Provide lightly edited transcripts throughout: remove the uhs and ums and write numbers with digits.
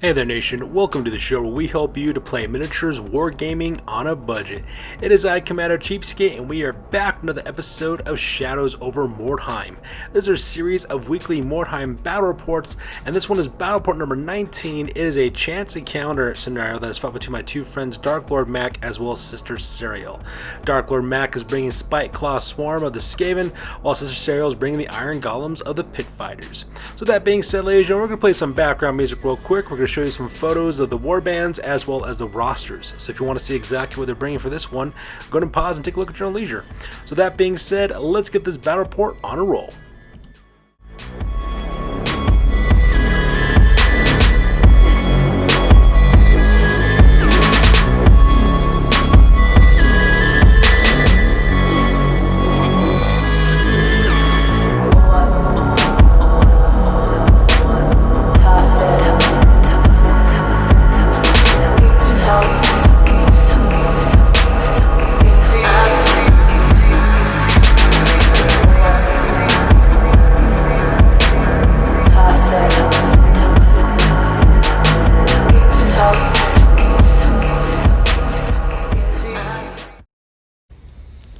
Hey there nation, welcome to the show where we help you to play miniatures wargaming on a budget. It is I, Commander Cheapskate, and we are back with another episode of Shadows over Mordheim. This is our series of weekly Mordheim Battle Reports, and this one is Battle Report number 19. It is a chance encounter scenario that is fought between my two friends Dark Lord Mac as well as Sister Serial. Dark Lord Mac is bringing Spiteclaw Swarm of the Skaven, while Sister Serial is bringing the Iron Golems of the Pit Fighters. So that being said, ladies and gentlemen, we're going to play some background music real quick. We're going to show you some photos of the warbands as well as the rosters. So if you want to see exactly what they're bringing for this one, go ahead and pause and take a look at your own leisure. So that being said, let's get this battle report on a roll.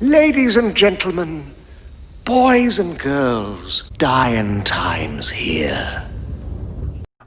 Ladies and gentlemen, boys and girls, dying times here.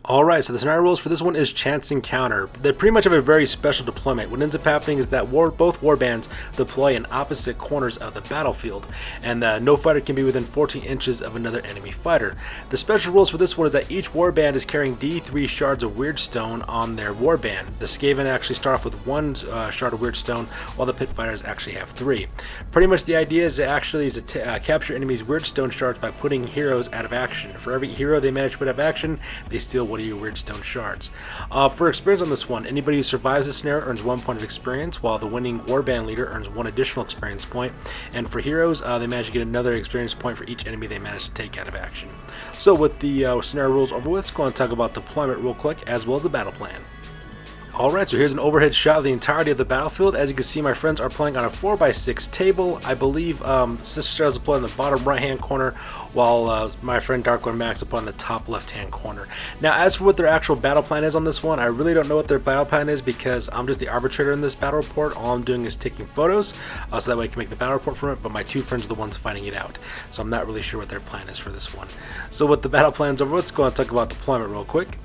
Alright, so the scenario rules for this one is Chance Encounter. They pretty much have a very special deployment. What ends up happening is that both warbands deploy in opposite corners of the battlefield, and no fighter can be within 14 inches of another enemy fighter. The special rules for this one is that each warband is carrying D3 shards of Weirdstone on their warband. The Skaven actually start off with one shard of Weirdstone, while the Pit Fighters actually have 3. Pretty much the idea is to capture enemies' Weirdstone shards by putting heroes out of action. For every hero they manage to put out of action, they steal one of your Weirdstone shards. For experience on this one, anybody who survives this scenario earns 1 point of experience, while the winning warband leader earns 1 additional experience point. And for heroes, they manage to get another experience point for each enemy they manage to take out of action. So with the scenario rules over with, let's go and talk about deployment real quick, as well as the battle plan. Alright, so here's an overhead shot of the entirety of the battlefield. As you can see, my friends are playing on a 4x6 table. I believe Sister Sarah is playing in the bottom right hand corner, while my friend Dark Lord Max is playing in the top left hand corner. Now, as for what their actual battle plan is on this one, I really don't know what their battle plan is because I'm just the arbitrator in this battle report. All I'm doing is taking photos, so that way I can make the battle report from it, but my two friends are the ones fighting it out. So I'm not really sure what their plan is for this one. So with the battle plans over, let's go and talk about deployment real quick.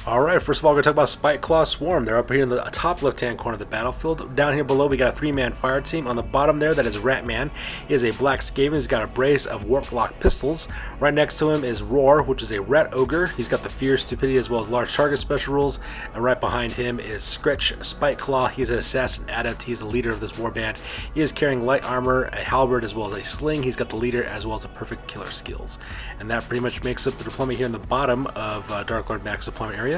Alright, first of all, we're going to talk about Spiteclaw Swarm. They're up here in the top left-hand corner of the battlefield. Down here below, we got a 3-man fire team. On the bottom there, that is Ratman. He is a black Skaven. He's got a brace of warp-lock pistols. Right next to him is Roar, which is a rat ogre. He's got the fear, stupidity, as well as large target special rules. And right behind him is Scritch Spiteclaw. He's an assassin adept. He's the leader of this warband. He is carrying light armor, a halberd, as well as a sling. He's got the leader as well as the perfect killer skills. And that pretty much makes up the deployment here in the bottom of Dark Lord Mac's deployment area.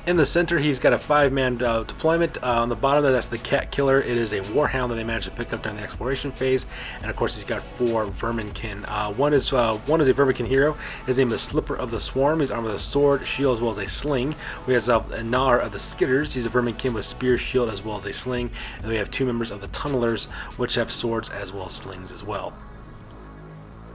In the center, he's got a 5-man deployment. On the bottom there, that's the Cat Killer. It is a Warhound that they managed to pick up during the exploration phase. And of course, he's got 4 Verminkin. One is a Verminkin hero. His name is Slipper of the Swarm. He's armed with a sword, shield, as well as a sling. We have Nar of the Skitters. He's a Verminkin with spear, shield, as well as a sling. And we have 2 members of the Tunnelers, which have swords as well as slings as well.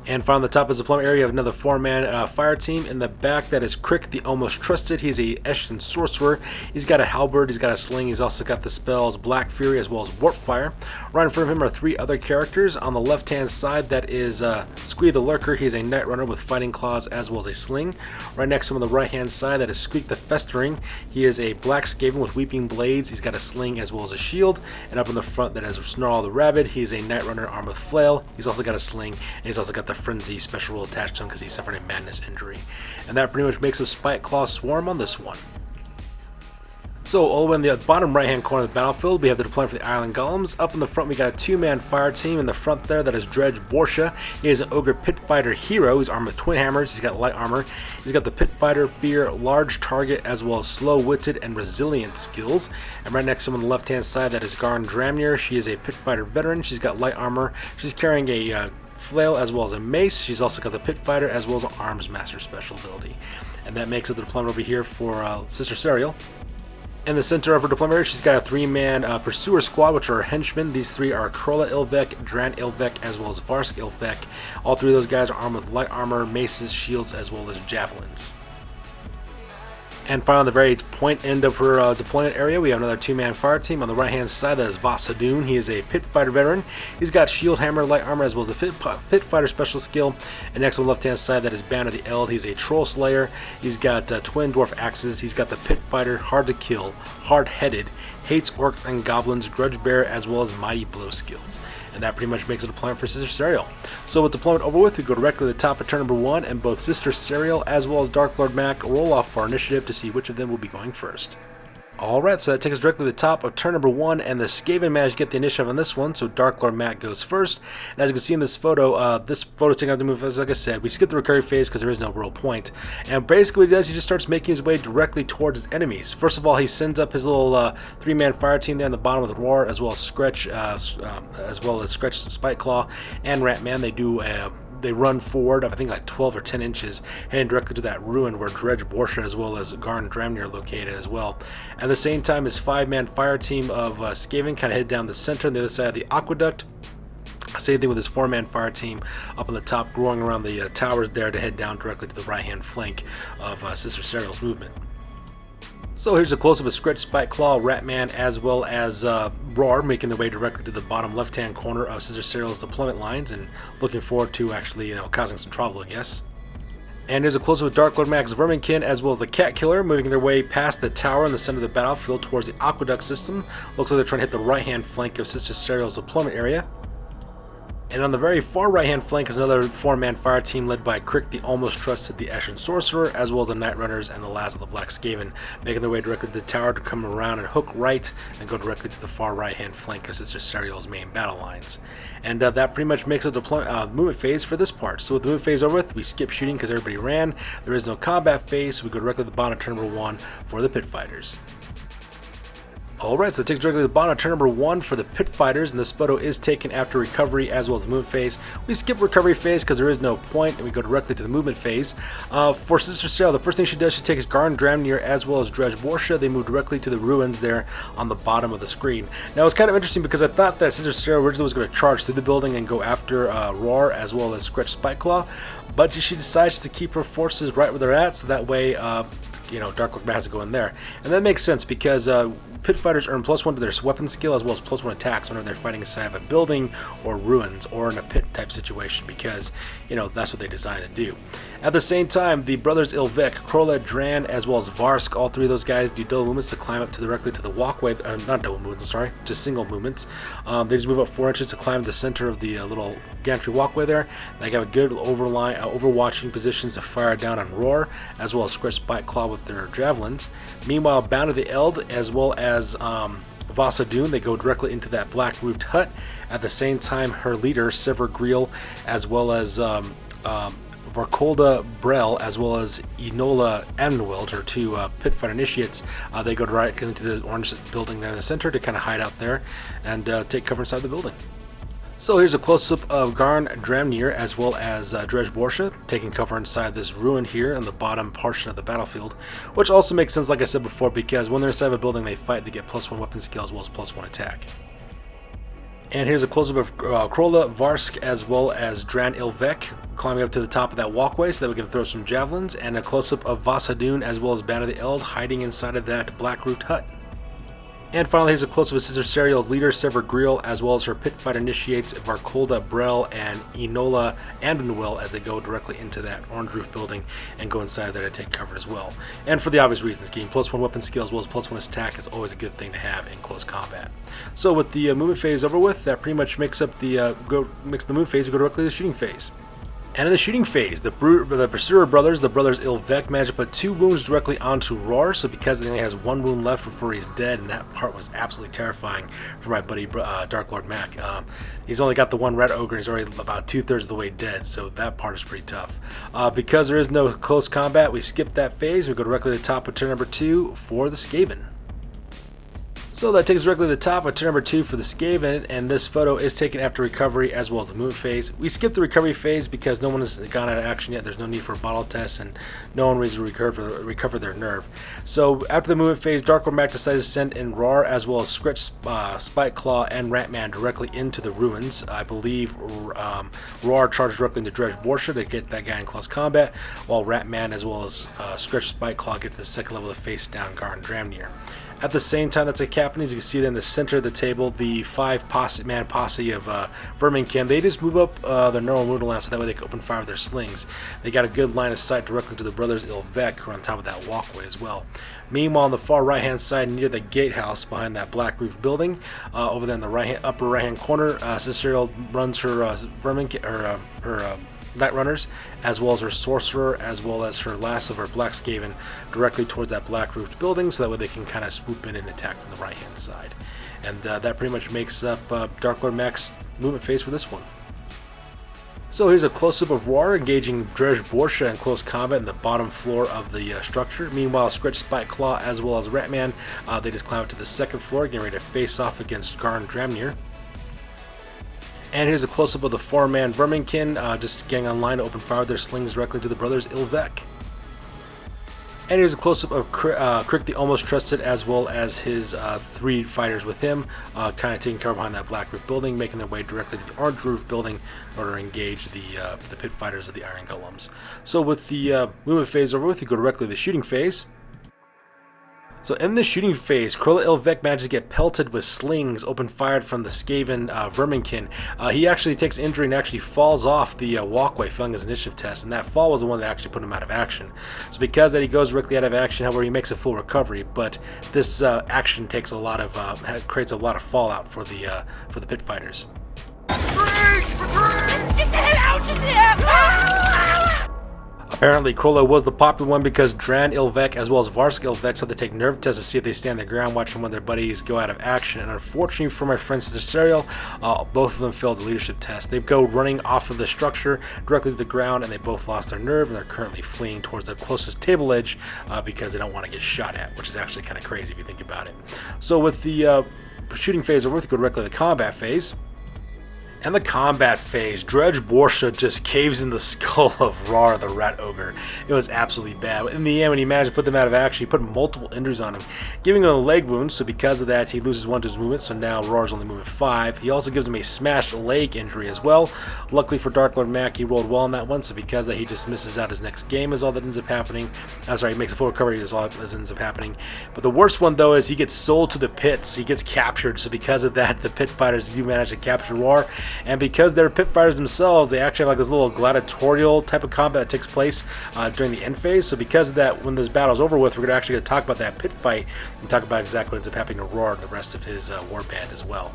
And finally, on the top of the deployment area, you have another 4-man fire team. In the back, that is Crick, the Almost Trusted. He's a Eshin sorcerer. He's got a halberd, he's got a sling, he's also got the spells Black Fury as well as Warp Fire. Right in front of him are 3 other characters. On the left-hand side, that is Squee the Lurker. He's a Night Runner with fighting claws as well as a sling. Right next to him on the right-hand side, that is Squeak the Festering. He is a black Skaven with weeping blades. He's got a sling as well as a shield. And up in the front, that is Snarl the Rabbit. He's a Night Runner armed with flail. He's also got a sling, and he's also got the Frenzy special rule attached to him because he suffered a madness injury. And that pretty much makes a Spiteclaw Swarm on this one. So all the way in the bottom right hand corner of the battlefield, we have the deployment for the Iron Golems. Up in the front, we got a 2-man fire team. In the front there, that is Dredge Borsha. He is an Ogre Pit Fighter hero. He's armed with twin hammers. He's got light armor. He's got the Pit Fighter, Fear, Large Target, as well as Slow-Witted and Resilient skills. And right next to him on the left hand side, that is Garn Dramnir. She is a Pit Fighter veteran. She's got light armor. She's carrying a flail as well as a mace. She's also got the Pit Fighter as well as an Arms Master special ability. And that makes it the deployment over here for Sister Serial. In the center of her deployment area, she's got a 3-man pursuer squad, which are her henchmen. These 3 are Krola Ilvek, Dran Ilvek, as well as Varsk Ilvek. All 3 of those guys are armed with light armor, maces, shields, as well as javelins. And finally, on the very point end of her deployment area, we have another two-man fire team. On the right-hand side, that is Vasadoon. He is a pit fighter veteran. He's got shield, hammer, light armor, as well as the pit fighter special skill. And next on the left-hand side, that is Banner the Eld. He's a troll slayer. He's got twin dwarf axes. He's got the pit fighter, hard to kill, hard-headed, hates orcs and goblins, grudge bear, as well as mighty blow skills. And that pretty much makes a deployment for Sister Serial. So with deployment over with, we go directly to the top of turn number 1, and both Sister Serial as well as Dark Lord Mac roll off for our initiative to see which of them will be going first. Alright, so that takes us directly to the top of turn number 1, and the Skaven managed to get the initiative on this one, so Dark Lord Mac goes first. And as you can see in this photo is taking out the move, as like I said, we skip the recovery phase because there is no real point. And basically what he does, he just starts making his way directly towards his enemies. First of all, he sends up his little three-man fire team there in the bottom of the roar, as well as Scretch, Spiteclaw, and Ratman. They run forward, I think like 12 or 10 inches, heading directly to that ruin where Dredge Borsha as well as Garn Dramnir are located as well. At the same time, his 5-man fire team of Skaven kind of head down the center on the other side of the aqueduct. Same thing with his 4-man fire team up on the top, growing around the towers there to head down directly to the right-hand flank of Sister Serial's movement. So here's a close-up of Scretch, Spiteclaw, Ratman, as well as Roar, making their way directly to the bottom left-hand corner of Sister Serial's deployment lines, and looking forward to actually, causing some trouble, I guess. And here's a close-up of Dark Lord Mac's Verminkin, as well as the Cat Killer, moving their way past the tower in the center of the battlefield towards the aqueduct system. Looks like they're trying to hit the right-hand flank of Sister Serial's deployment area. And on the very far right-hand flank is another 4-man fire team led by Crick, the almost trusted the Ashen Sorcerer, as well as the Night Runners and the last of the Black Skaven, making their way directly to the tower to come around and hook right and go directly to the far right-hand flank of Sister Serial's main battle lines. And that pretty much makes a movement phase for this part. So with the movement phase over with, we skip shooting because everybody ran. There is no combat phase, so we go directly to the bottom of turn number 1 for the Pit Fighters. Alright, so it takes directly to the bottom of turn number 1 for the Pit Fighters, and this photo is taken after recovery as well as the movement phase. We skip recovery phase because there is no point, and we go directly to the movement phase. For Sister Serial, the first thing she does, she takes Garn Dramnir as well as Dredge Borsha. They move directly to the ruins there on the bottom of the screen. Now it's kind of interesting because I thought that Sister Serial originally was going to charge through the building and go after Roar as well as Scretch Spiteclaw, but she decides to keep her forces right where they're at, so that way Dark Lord Mac has to go in there. And that makes sense because Pit Fighters earn +1 to their weapon skill as well as +1 attacks whenever they're fighting inside of a building or ruins or in a pit type situation, because that's what they designed to do. At the same time, the brothers Ilvek, Krola, Dran, as well as Varsk, all three of those guys do double movements to climb up directly to the walkway. Not double movements, I'm sorry, just single movements. They just move up 4 inches to climb the center of the little gantry walkway there. They have a good overwatching positions to fire down on Roar, as well as Scretch Spiteclaw with their javelins. Meanwhile, Bound of the Eld, as well as Vasadoon, they go directly into that black roofed hut. At the same time, her leader, Sever Greel, as well as Varkolda Brel, as well as Enola Amnweld, her two pit fight initiates, they go right into the orange building there in the center to kind of hide out there and take cover inside the building. So here's a close-up of Garn Dramnir as well as Dredge Borsha taking cover inside this ruin here in the bottom portion of the battlefield, which also makes sense, like I said before, because when they're inside of a building they fight, they get +1 weapon skill as well as +1 attack. And here's a close-up of Krola, Varsk, as well as Dran Ilvek climbing up to the top of that walkway so that we can throw some javelins, and a close-up of Vasadoon as well as Banner the Eld hiding inside of that black roofed hut. And finally, here's a close-up of Sister Serial's leader, Sever Greel, as well as her pit fight initiates, Varkolda Brel and Enola Andenwell, as they go directly into that orange roof building and go inside there to take cover as well. And for the obvious reasons, getting +1 weapon skill as well as +1 attack is always a good thing to have in close combat. So with the movement phase over with, that pretty much makes up the move phase. We go directly to the shooting phase. And in the shooting phase, the Pursuer brothers, the brothers Ilvek, managed to put 2 wounds directly onto Roar, so because he only has 1 wound left before he's dead, and that part was absolutely terrifying for my buddy Dark Lord Mac. He's only got the 1 Red Ogre, and he's already about 2/3 of the way dead, so that part is pretty tough. Because there is no close combat, we skip that phase. We go directly to the top of turn number 2 for the Skaven. So that takes us directly to the top of turn number 2 for the Skaven, and this photo is taken after recovery as well as the movement phase. We skipped the recovery phase because no one has gone out of action yet. There's no need for a bottle test, and no one needs to recover their nerve. So after the movement phase, Dark Lord Mac decides to send in Rar as well as Scritch, Spiteclaw, and Ratman directly into the ruins. I believe Rar charged directly into Dredge Borsha to get that guy in close combat, while Ratman as well as Scritch Spiteclaw get to the second level to face down Garn Dramnir. At the same time that's happening, as you can see it in the center of the table, the 5-man posse of Verminkin, they just move up their normal movement line so that way they can open fire with their slings. They got a good line of sight directly to the brothers Ilvek, who are on top of that walkway as well. Meanwhile, on the far right-hand side, near the gatehouse behind that black roof building, over there in the upper right-hand corner, Cicerial runs her Night Runners, as well as her Sorcerer, as well as her last of her Black Skaven directly towards that black roofed building, so that way they can kind of swoop in and attack from the right hand side. And that pretty much makes up Dark Lord Mac's movement phase for this one. So here's a close-up of Rar engaging Dredge Borsha in close combat in the bottom floor of the structure. Meanwhile, Scritch Spiteclaw as well as Ratman, they just climb up to the second floor, getting ready to face off against Garn Dramnir. And here's a close-up of the 4-man Verminkin, just getting online to open fire with their slings directly to the brothers Ilvek. And here's a close-up of Crick the Almost Trusted, as well as his 3 fighters with him, kind of taking cover behind that black roof building, making their way directly to the orange roof building in order to engage the pit fighters of the Iron Golems. So with the movement phase over with, you go directly to the shooting phase. So in the shooting phase, Krola Ilvek manages to get pelted with slings open fired from the Skaven Verminkin. He actually takes injury and actually falls off the walkway, failing his initiative test, and that fall was the one that actually put him out of action. So because that he goes directly out of action, however, he makes a full recovery, but this action takes a lot of creates a lot of fallout for the pit fighters. Retreat! Retreat! Get the hell out of here! Apparently, Krola was the popular one because Dran Ilvek as well as Varsk Ilvek had to take nerve tests to see if they stand their ground, watching one of their buddies go out of action. And unfortunately for my friend Cicerial, both of them failed the leadership test. They go running off of the structure directly to the ground, and they both lost their nerve, and they're currently fleeing towards the closest table edge because they don't want to get shot at, which is actually kind of crazy if you think about it. So with the shooting phase over, we go directly to the combat phase. And the combat phase, Dredge Borsha just caves in the skull of Rar, the Rat Ogre. It was absolutely bad. In the end, when he managed to put them out of action, he put multiple injuries on him, giving him a leg wound, so because of that, he loses 1 to his movement, so now Rar's only moving 5. He also gives him a smashed leg injury as well. Luckily for Dark Lord Mac, he rolled well on that one, so because of that, he just misses out his next game is all that ends up happening. I'm sorry, he makes a full recovery is all that ends up happening. But the worst one, though, is he gets sold to the pits. He gets captured, so because of that, the pit fighters do manage to capture Rar. And because they're pit fighters themselves, they actually have like this little gladiatorial type of combat that takes place during the end phase. So because of that, when this battle's over with, we're going to actually talk about that pit fight and talk about exactly what ends up happening to Roar and the rest of his warband as well.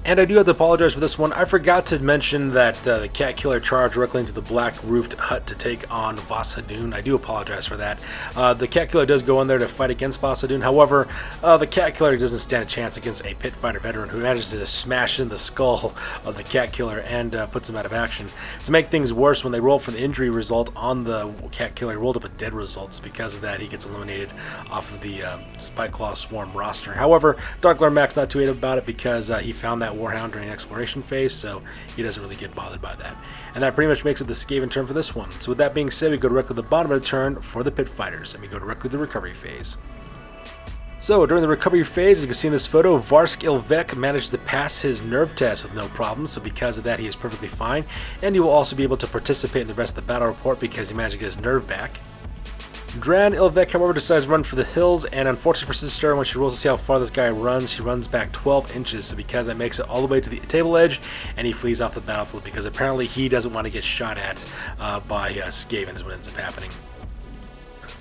And I do have to apologize for this one. I forgot to mention that the Cat Killer charged directly into the black roofed hut to take on Vasadun. I do apologize for that. The Cat Killer does go in there to fight against Vasadun. However, the Cat Killer doesn't stand a chance against a pit fighter veteran who manages to smash in the skull of the Cat Killer and puts him out of action. To make things worse, when they roll for the injury result on the Cat Killer, he rolled up a dead result. So because of that, he gets eliminated off of the Spiteclaw Swarm roster. However, Dark Lord Mac's not too hated about it because he found that Warhound during the exploration phase, so he doesn't really get bothered by that. And that pretty much makes it the Skaven turn for this one. So with that being said, we go directly to the bottom of the turn for the pit fighters, and we go directly to the recovery phase. So during the recovery phase, as you can see in this photo, Varsk Ilvek managed to pass his nerve test with no problem, so because of that he is perfectly fine, and he will also be able to participate in the rest of the battle report because he managed to get his nerve back. Dran Ilvek, however, decides to run for the hills, and unfortunately for Sister, when she rolls to see how far this guy runs, she runs back 12 inches, so because that makes it all the way to the table edge, and he flees off the battlefield because apparently he doesn't want to get shot at by Skaven is what ends up happening.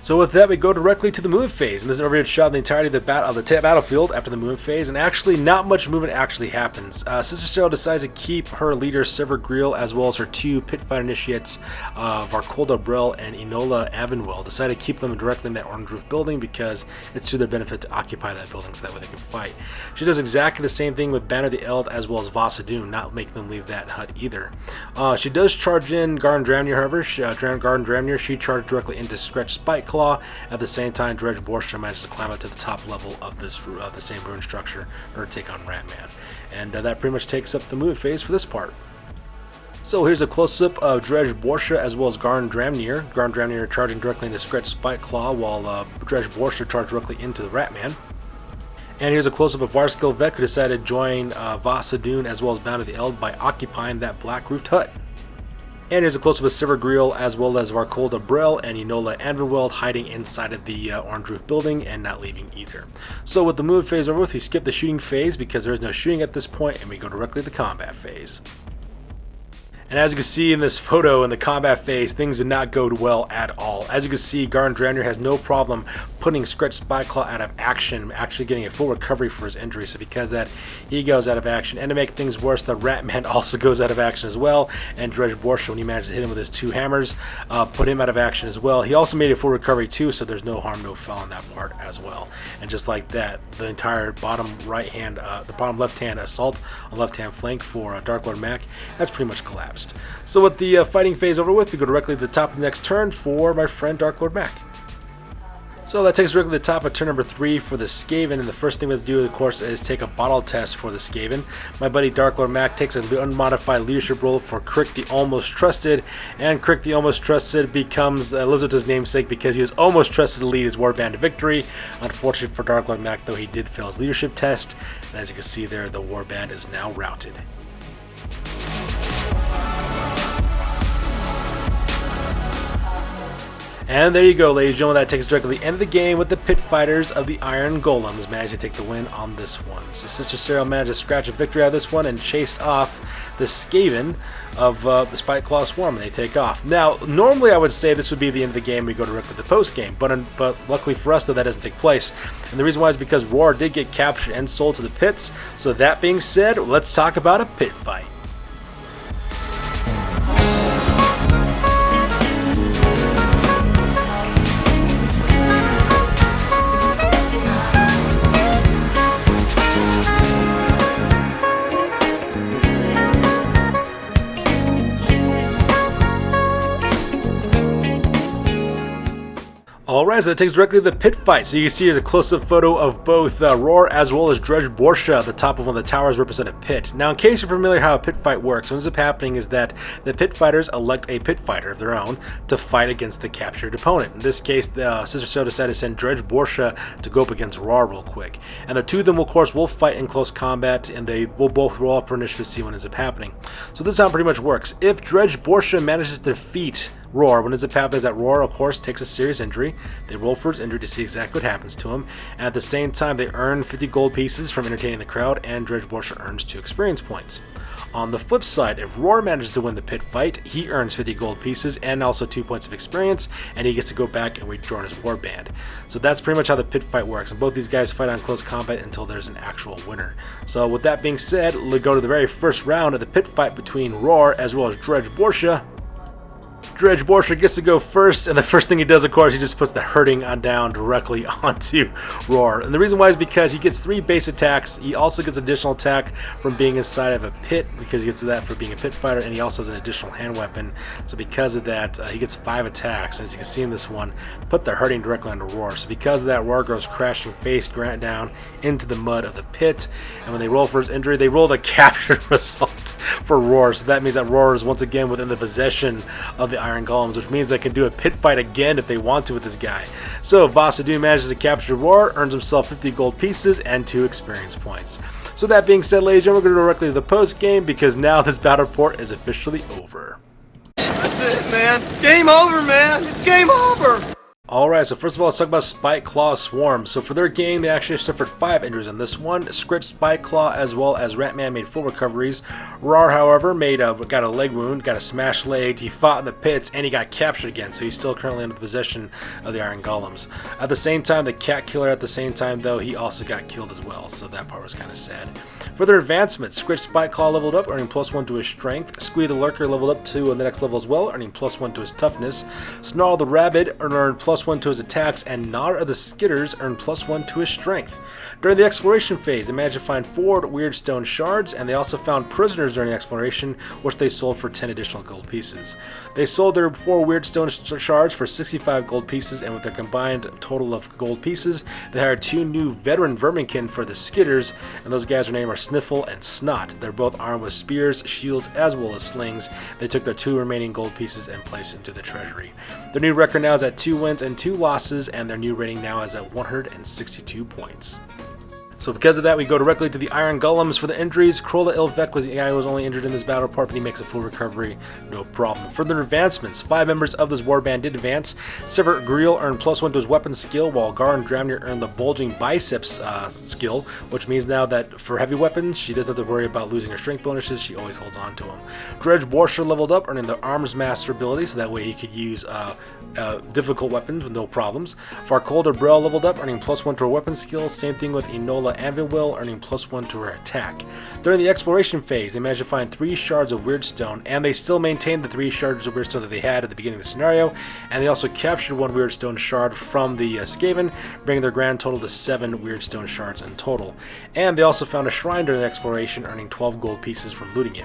So with that, we go directly to the movement phase, and this is an overhead shot of the entirety of the battlefield after the movement phase, and actually not much movement actually happens. Sister Sarah decides to keep her leader Sever Griel as well as her 2 pit fighter initiates Varkolda Brell and Enola Avenwell, decide to keep them directly in that orange roof building because it's to their benefit to occupy that building so that way they can fight. She does exactly the same thing with Banner the Eld as well as Vasadun, not making them leave that hut either. She does charge in Garn Dramnir, however. Garn Dramnir, she charged directly into Scratch Spike Spiteclaw. At the same time, Dredge Borsha manages to climb up to the top level of this the same rune structure in order to take on Ratman. And that pretty much takes up the move phase for this part. So here's a close-up of Dredge Borsha as well as Garn Dramnir. Garn Dramnir charging directly into Stretch Spiteclaw while Dredge Borsha charged directly into the Ratman. And here's a close-up of Varskill Vek, who decided to join Vasadun as well as Bound to the Eld by occupying that black-roofed hut. And here's a close-up of Silvergriel as well as Varkolda Brel and Enola Anverweld hiding inside of the orange roof building and not leaving either. So with the move phase over with, we skip the shooting phase because there is no shooting at this point, and we go directly to the combat phase. And as you can see in this photo in the combat phase, things did not go well at all. As you can see, Garn Dramnir has no problem putting Stretch Spiteclaw out of action, actually getting a full recovery for his injury. So because of that, he goes out of action. And to make things worse, the Ratman also goes out of action as well. And Dredge Borsha, when he manages to hit him with his 2 hammers, put him out of action as well. He also made a full recovery too, so there's no harm, no foul on that part as well. And just like that, the entire bottom left hand assault on left hand flank for Dark Lord Mac has pretty much collapsed. So with the fighting phase over with, we go directly to the top of the next turn for my friend Dark Lord Mac. So that takes us directly to the top of turn number 3 for the Skaven, and the first thing we have to do, of course, is take a bottle test for the Skaven. My buddy Dark Lord Mac takes an unmodified leadership role for Crick the Almost Trusted, and Crick the Almost Trusted becomes Elizabeth's namesake because he was almost trusted to lead his warband to victory. Unfortunately for Dark Lord Mac, though, he did fail his leadership test, and as you can see there, the warband is now routed. And there you go, ladies and gentlemen, that takes us directly to the end of the game with the Pit Fighters of the Iron Golems managed to take the win on this one. So Sister Cyril managed to scratch a victory out of this one and chased off the Skaven of the Spiteclaw Swarm, and they take off. Now, normally I would say this would be the end of the game, we go directly to the post-game, but luckily for us, though, that doesn't take place. And the reason why is because Roar did get captured and sold to the pits. So that being said, let's talk about a pit fight. Alright, so that takes directly to the pit fight. So you can see here's a close-up photo of both Roar as well as Dredge Borsha at the top of one of the towers represent a pit. Now, in case you're familiar how a pit fight works, what ends up happening is that the pit fighters elect a pit fighter of their own to fight against the captured opponent. In this case, the Sister Cell decided to send Dredge Borsha to go up against Roar real quick. And the two of them, of course, will fight in close combat, and they will both roll up for initiative to see what ends up happening. So this is how it pretty much works. If Dredge Borsha manages to defeat Roar, what ends up happening is that Roar, of course, takes a serious injury. They roll for his injury to see exactly what happens to him. And at the same time, they earn 50 gold pieces from entertaining the crowd, and Dredge Borsha earns 2 experience points. On the flip side, if Roar manages to win the pit fight, he earns 50 gold pieces and also 2 points of experience, and he gets to go back and rejoin his warband. So that's pretty much how the pit fight works, and both these guys fight on close combat until there's an actual winner. So with that being said, let's go to the very first round of the pit fight between Roar as well as Dredge Borsha. Dredge Borsha gets to go first, and the first thing he does, of course, he just puts the hurting on down directly onto Roar. And the reason why is because he gets 3 base attacks. He also gets additional attack from being inside of a pit, because he gets that for being a pit fighter, and he also has an additional hand weapon. So because of that, he gets 5 attacks. As you can see in this one, put the hurting directly onto Roar. So because of that, Roar goes crashing face grant down into the mud of the pit. And when they roll for his injury, they rolled a capture result for Roar. So that means that Roar is once again within the possession of the Iron Golems, which means they can do a pit fight again if they want to with this guy. So Vasadun manages to capture Roar, earns himself 50 gold pieces and 2 experience points. So that being said, ladies and gentlemen, we're going to go directly to the post game because now this battle report is officially over. That's it, man. Game over, man. It's game over. Alright, so first of all, let's talk about Spiteclaw Swarm. So for their game, they actually suffered 5 injuries on this one. Scritch, Spiteclaw, as well as Ratman made full recoveries. Roar, however, got a leg wound, got a smashed leg, he fought in the pits, and he got captured again, so he's still currently under the possession of the Iron Golems. At the same time, the Cat Killer, at the same time, though, he also got killed as well, so that part was kind of sad. For their advancements, Scritch Spiteclaw leveled up, earning +1 to his strength. Squee the Lurker leveled up to the next level as well, earning +1 to his toughness. Snarl the Rabbit earned +1 +1 to his attacks, and Gnar of the Skitters earned +1 to his strength. During the exploration phase, they managed to find 4 weird stone shards, and they also found prisoners during the exploration, which they sold for 10 additional gold pieces. They sold their 4 weird stone shards for 65 gold pieces, and with their combined total of gold pieces, they hired 2 new veteran verminkin for the Skitters, and those guys' names are Sniffle and Snot. They're both armed with spears, shields, as well as slings. They took their 2 remaining gold pieces and placed into the treasury. Their new record now is at 2 wins and 2 losses, and their new rating now is at 162 points. So because of that, we go directly to the Iron Golems for the injuries. Krola Ilvek was the guy who was only injured in this battle report, but he makes a full recovery, no problem. Further advancements, 5 members of this warband did advance. Sivert Griel earned +1 to his weapon skill, while Garin Dramnir earned the bulging biceps skill, which means now that for heavy weapons, she doesn't have to worry about losing her strength bonuses, she always holds on to them. Dredge Borscher leveled up, earning the Arms Master ability, so that way he could use difficult weapons with no problems. Farkolda Brel leveled up, earning +1 to her weapon skill. Same thing with Enola Anvilwil, earning +1 to her attack. During the exploration phase, they managed to find 3 shards of Weirdstone, and they still maintained the 3 shards of Weirdstone that they had at the beginning of the scenario, and they also captured 1 Weirdstone shard from the Skaven, bringing their grand total to 7 Weirdstone shards in total. And they also found a shrine during the exploration, earning 12 gold pieces from looting it.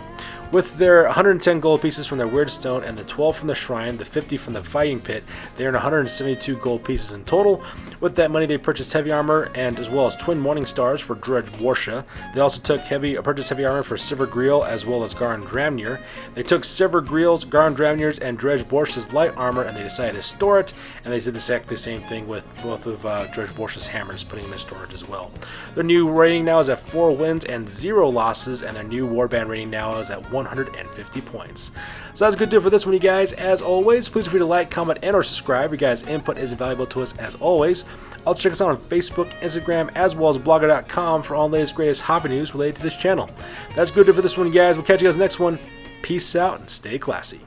With their 110 gold pieces from their Weirdstone and the 12 from the shrine, the 50 from the fighting pit, they earned 172 gold pieces in total. With that money, they purchased heavy armor and as well as twin morning stars for Dredge Borscha. They also purchased heavy armor for Sivert Griel as well as Garin Dramnir. They took Sivert Griel's, Garin Dramnir's, and Dredge Borscha's light armor, and they decided to store it. And they did exactly the same thing with both of Dredge Borscha's hammers, putting them in storage as well. Their new rating now is at 4 wins and 0 losses, and their new warband rating now is at 150 points. So that's good to do for this one, you guys. As always, please feel free to like, comment, and or subscribe. Your guys' input is invaluable to us as always. Also check us out on Facebook, Instagram, as well as blogger.com for all the latest greatest hobby news related to this channel. That's good to do for this one, you guys. We'll catch you guys next one. Peace out and stay classy.